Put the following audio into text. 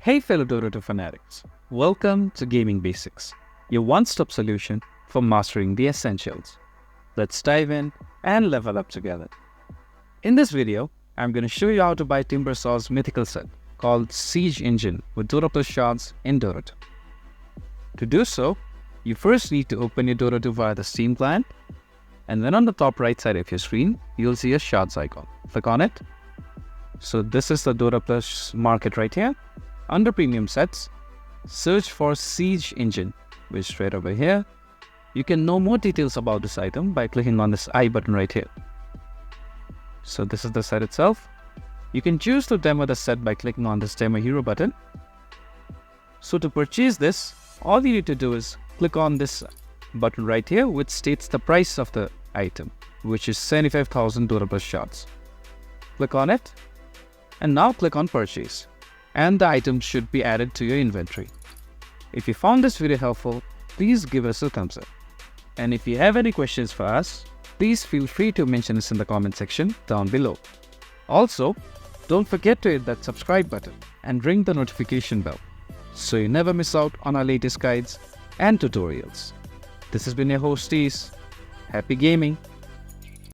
Hey fellow Dota fanatics, welcome to Gaming Basics, your one-stop solution for mastering the essentials. Let's dive in and level up together. In this video, I'm going to show you how to buy Timbersaw's mythical set called Seige engine with Dota Plus Shards in Dota 2. To do so, you first need to open your Dota 2 via the Steam client, and then on the top right side of your screen, you'll see a Shards icon. Click on it. So this is the Dota Plus market right here. Under Premium Sets, search for Seige engine, which is right over here. You can know more details about this item by clicking on this I button right here. So this is the set itself. You can choose to demo the set by clicking on this Demo Hero button. So to purchase this, all you need to do is click on this button right here, which states the price of the item, which is 75,000 Dota Plus Shards. Click on it, and now click on Purchase, and the item should be added to your inventory. If you found this video helpful, please give us a thumbs up. And if you have any questions for us, please feel free to mention us in the comment section down below. Also, don't forget to hit that subscribe button and ring the notification bell so you never miss out on our latest guides and tutorials. This has been your host, Seige. Happy gaming!